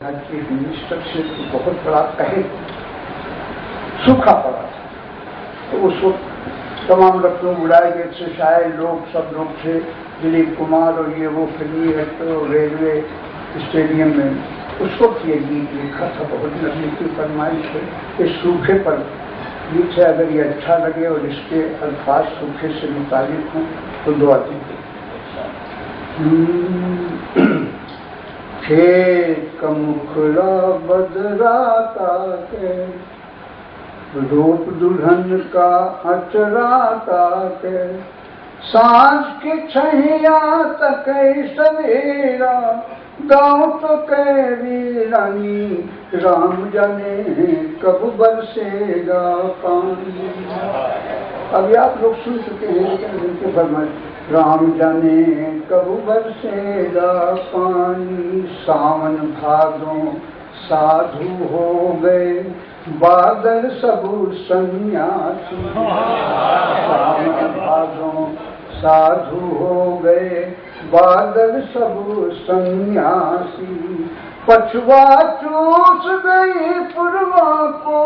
Minister से तो बहुत बड़ा कहे सूखा पड़ा था, तो उस वक्त तमाम लखनऊ उड़ाए गए थे, शायद लोग सब लोग थे, दिलीप कुमार और ये वो फिल्मी एक्टर और रेलवे स्टेडियम में उस वक्त ये गीत लिखा था। बहुत लंबी की फरमाइश है, इस सूखे पर गीत है, अगर ये अच्छा लगे और इसके अल्फाज सूखे से मुताबिक हों तो दुआ दीजिए। खेत का मुखड़ा बदराता के, रूप दुल्हन का अचराता के, सांझ के छैया तक सवेरा, गाँव तो कह वीरानी, राम जाने कब बरसेगा पानी। अभी आप लोग सुन चुके हैं लेकिन फरमाइश, राम जाने कब बरसेगा पानी, सावन भादों साधु हो गए, बादल सब सन्यासी, सावन भादों साधु हो गए, बादल सब सन्यासी, पछुआ चूस गई पुरवा को,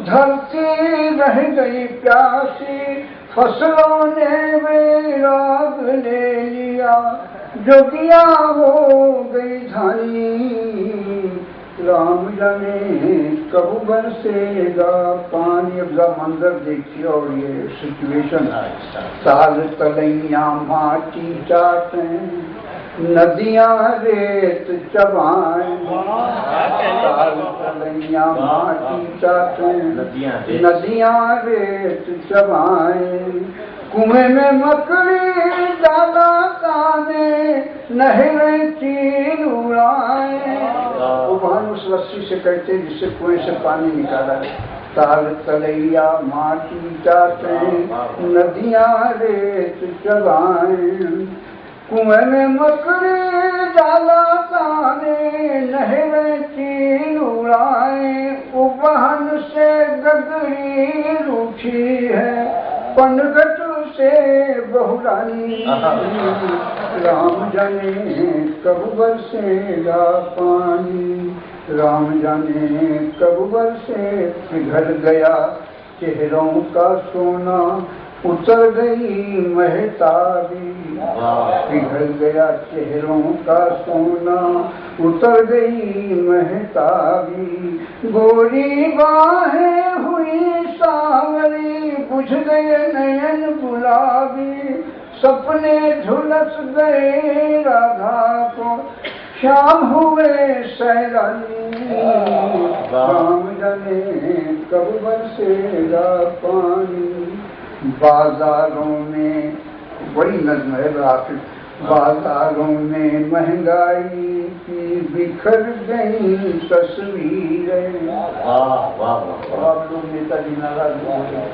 धरती रह गई प्यासी, फसलों ने वैराग ले लिया, जोगिया हो गई धानी, राम जाने कब बरसेगा पानी। अब मंजर देखिए और ये सिचुएशन है, साल तलैया माटी चाटे, नदियां रेत चबाएं, साल तलैया माटी चाटे, नदियां रेत चबाएं, कुएं में मकड़ी डाला ताने, नहरें चीर उड़ाएं। वो बहन उस रस्सी से कहते जिससे कुएं से पानी निकाला, ताल तलैया माटी चाटे, नदियां रेत चबाएं, कुएं में मकड़ी डाला ताने, नहरें चीर उड़ाएं, उबहन से गगरी रूठी है, पनघट से बहुरानी, राम जाने कब बरसेगा पानी, राम जाने कब बरसे। पिघल गया चेहरों का सोना, उतर गई महताबी, पिघल गया चेहरों का सोना, उतर गई महताबी, गोरी बाहें हुई सांवरी, बुझ गए नयन गुलाबी, सपने झुलस गए राधा को, शाम हुए सैलानी, राम जाने कब बरसेगा पानी। बाजारों में बड़ी नज़्म है आखिर, बाजारों में महंगाई की बिखर गई तस्वीरें। आप लोग नेताजी नाराज हो गए।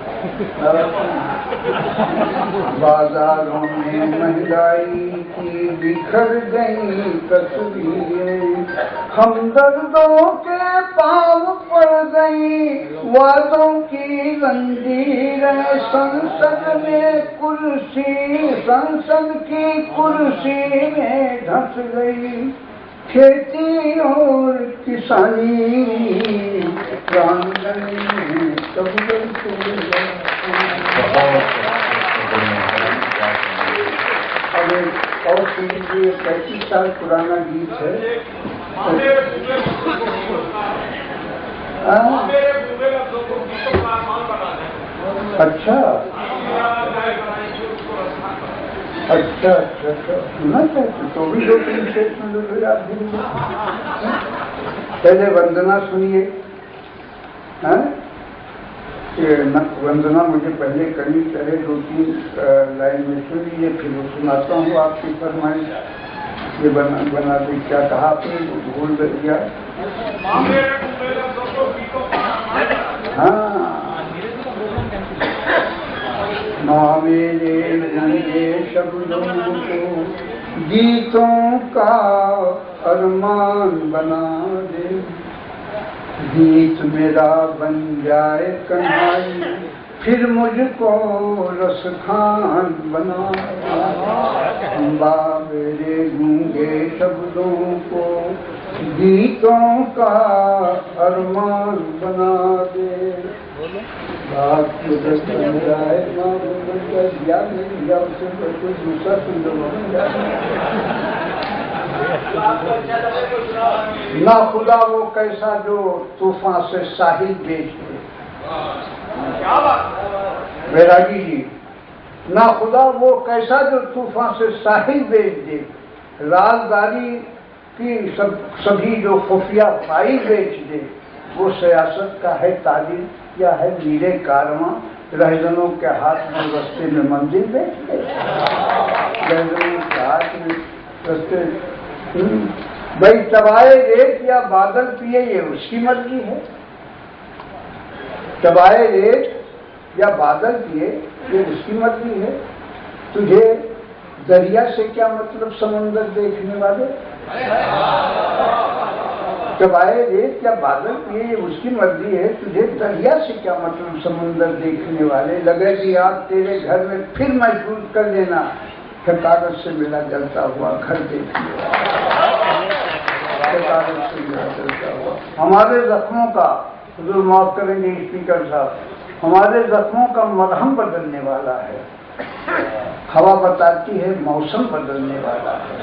बाजारों में महंगाई की बिखर गई तस्वीरें, हमदर्दों के पाँव पड़ गई वादों की जंजीरें, संसद की कुर्सी में धंस गई खेती और किसानी, राम जाने कब बरसेगा। अब और ये 35 साल पुराना गीत है। अच्छा अच्छा अच्छा अच्छा, सुना चाहते तो भी 2-3 स्टेटमेंट आप दीजिए। पहले वंदना सुनिए, वंदना मुझे पहले करनी चाहिए, 2-3 लाइन में सुन लीजिए, फिर वो सुनाता हूँ आपकी फरमाइश। ये बना दी, क्या कहा आपने, भूल गया। हाँ, माँ मेरे नन्हे शब्दों को गीतों का अरमान बना दे, गीत मेरा बन जाए कन्हाई, फिर मुझको रसखान बना। अम्बा मेरे गूंगे शब्दों को गीतों का अरमान बना दे। बात जाए याद नहीं या उससे कोई दूसरा सुंदर ना खुदा वो कैसा जो तूफान से साहिल बेच दे। बैरागी जी, ना खुदा वो कैसा जो तूफान से साहिल बेच दे, राजदारी की सभी जो खुफिया फाइल बेच दे, वो सियासत का है तालीम या है मीरे कारवां, रहजनों के हाथ में रस्ते में मंजिल बेच दे। रहजनों के हाथ में रस्ते, भाई चबाए रेत या बादल पिए ये उसकी मर्जी है। चबाए रेत या बादल पिए ये उसकी मर्जी है। तुझे दरिया से क्या मतलब समंदर देखने वाले? चबाए रेत या बादल पिए ये उसकी मर्जी है। तुझे दरिया से क्या मतलब समंदर देखने वाले? लगेगी आग तेरे घर में फिर महसूस कर लेना, फिर कागज से मिला जलता हुआ घर देखने वाला। कागज से मिला जलता हुआ हमारे जख्मों का, जो माफ करेंगे स्पीकर साहब, हमारे जख्मों का मरहम बदलने वाला है। हवा बताती है मौसम बदलने वाला है।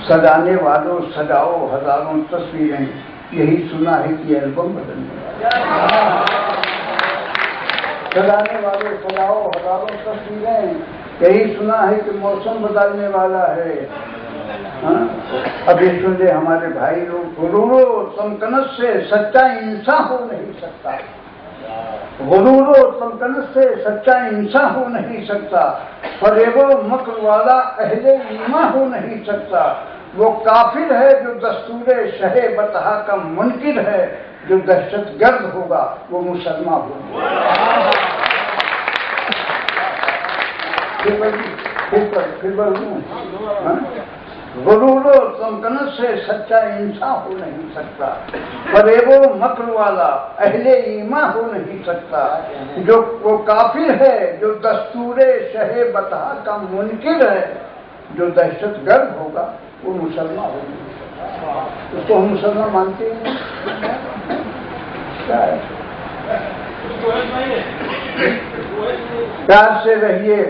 सजाने वालों सजाओ हजारों तस्वीरें, यही सुना है कि एल्बम बदलने वाला। सजाने वालों सजाओ हजारों तस्वीरें, यही सुना है कि मौसम बदलने वाला है। अब ये सुन ले हमारे भाई लोग, गुरूरो तमकनत से सच्चा इंसान हो नहीं सकता। गुरूरो तमकनत से सच्चा इंसान हो नहीं सकता। फरेबो मक्र वाला अहले ईमान हो नहीं सकता। वो काफिर है जो दस्तूरे शहे बतहा का मुनकिर है। जो दहशतगर्द होगा वो मुसलमान होगा। फिर गुरूरो तमकनत से सच्चा इंसान हो नहीं सकता। फरेबो मक्र वाला अहले ईमान हो नहीं सकता। जो वो काफिर है जो दस्तूरे शहे बतहा का मुनकिर है। जो दहशतगर्द होगा वो मुसलमान हो नहीं सकता। उसको हम मुसलमान मानते हैं क्या है? प्यार से रहिए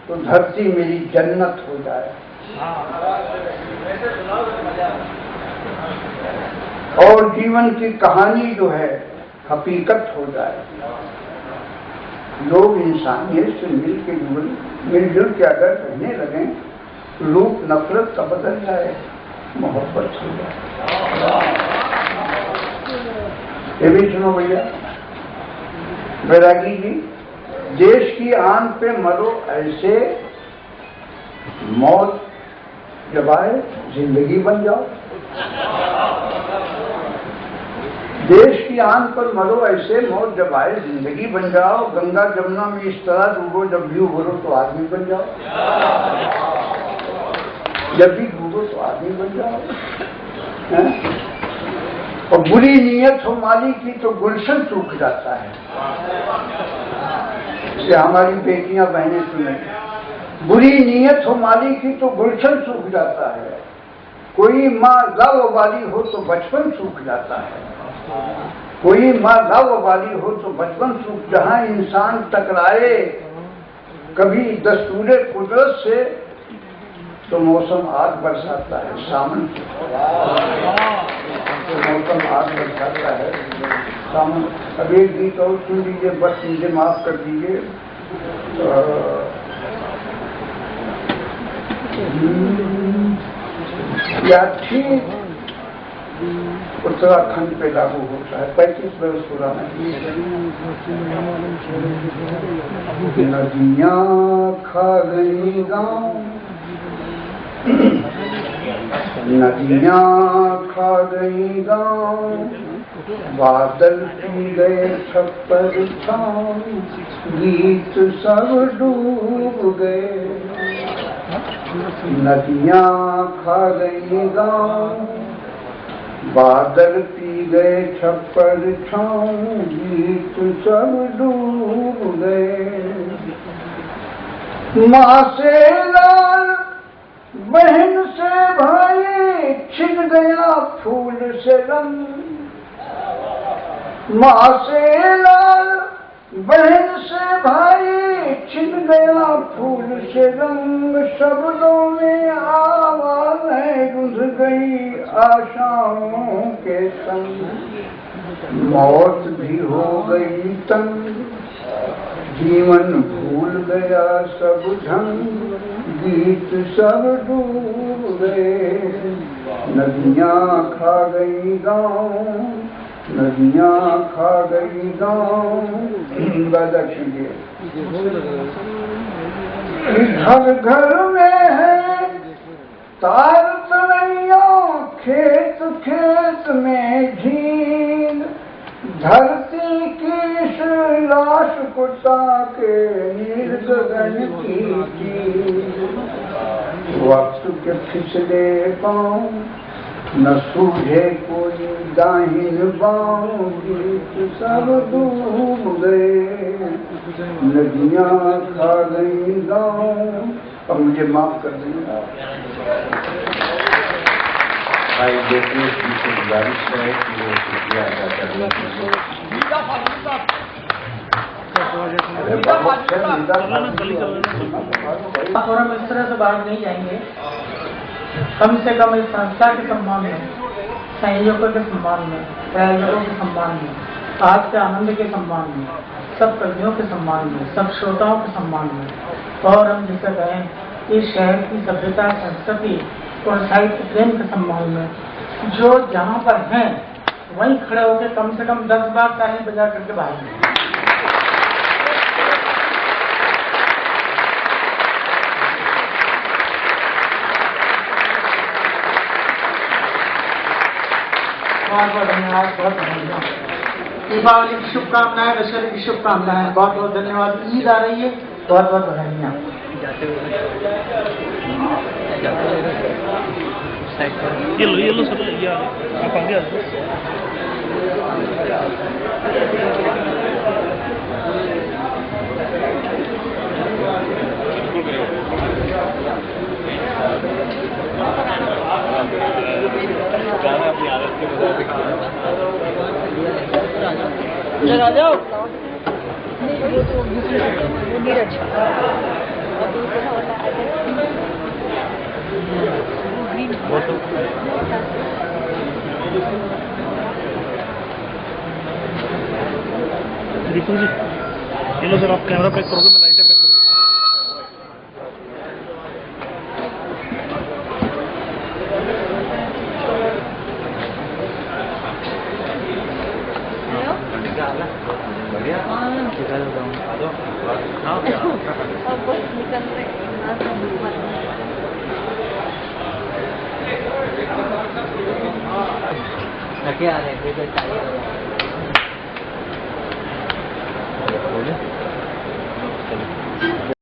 तो धरती मेरी जन्नत हो जाए। और जीवन की कहानी जो है हकीकत हो जाए। लोग इंसानियत से मिलजुल के अगर रहने लगे, लोग नफरत का बदल जाए, मोहब्बत हो जाए। ये भी सुनो भैया, बैरागी जी, देश की आन पे मरो ऐसे, मौत जब आए जिंदगी बन जाओ। देश की आन पर मरो ऐसे, मौत जब आए जिंदगी बन जाओ। गंगा जमुना में इस तरह डूबो, जब भी उभरो तो आदमी बन जाओ। जब भी डूबो तो आदमी बन जाओ। और बुरी नीयत हो माली की तो गुलशन सूख जाता है। ये हमारी बेटियां बहनें सुने, बुरी नीयत हो माली की तो गुलशन सूख जाता है। कोई माँ लावाली हो तो बचपन सूख जाता है। कोई माँ लावाली हो तो बचपन सूख। जहाँ इंसान टकराए कभी दस्तूरे कुदरत से तो मौसम आग बरसाता है। सामन तो मौसम आग बरसाता है सामन। अब एक गीत और सुन लीजिए, बस मुझे माफ कर दीजिए। या ठीक उत्तराखंड पे लागू होता है, 35 वर्ष पुराना। नदियाँ खा गई गाँव, नदियाँ खा गई गाँव, बादल पी गए छप्पर छाँव, गीत सब डूब गए। नदियाँ खा गई गाँव, बादल पी गए छप्पर छाँव, गीत सब डूब गए। माँ से लाल बहन से भाई छिन गया फूल से रंग, माँ से लाल बहन से भाई छिन गया फूल से रंग, शब्दों में आवाज़ें रुंध गई आशाओं के संग, मौत भी हो गई तंग, जीवन भूल गया सब ढंग, गीत सब डूब गए, नदियाँ खा गई गाँव, नदियाँ खा गई गाँव। घर घर में है तार तनैया, खेत खेत में झील, धरती की इस लाश को ताके नील गगन की चील, वक्त के फिसले पाँव न सूझे कोई दाहिन बाँव, गीत सब डूब गए, नदियाँ खा गई गाँव। अब मुझे माफ कर देंगे भाई देखिए की गुजारिश है कि वो शुक्रिया अदा करने के लिए और हम इस तरह से बाहर नहीं जाएंगे। कम से कम इस संस्था के सम्मान में, संयोजकों के सम्मान में, प्रायोजकों के सम्मान में, आज के आनंद के सम्मान में, सब कर्मियों के सम्मान में, सब श्रोताओं के सम्मान में, और हम जिसे कहें इस शहर की सभ्यता, संस्कृति और साहित्य प्रेम के सम्मान में, जो जहाँ पर हैं वहीं खड़े होकर कम से कम 10 बार ताली बजा करके बाहर। बहुत बहुत धन्यवाद, बहुत धन्यवाद। दीपावली की शुभकामनाएं, दशहरे की शुभकामनाएं, बहुत बहुत धन्यवाद। ईद आ रही है, बहुत बहुत बधाइयाँ। येलो सर ये आप आगे आ आ जाओ। दीपू जी ये लो सर, आप कैमरा पैक करोगे, मैं लाइटें पैक करूँगा। क्या आ रहे हैं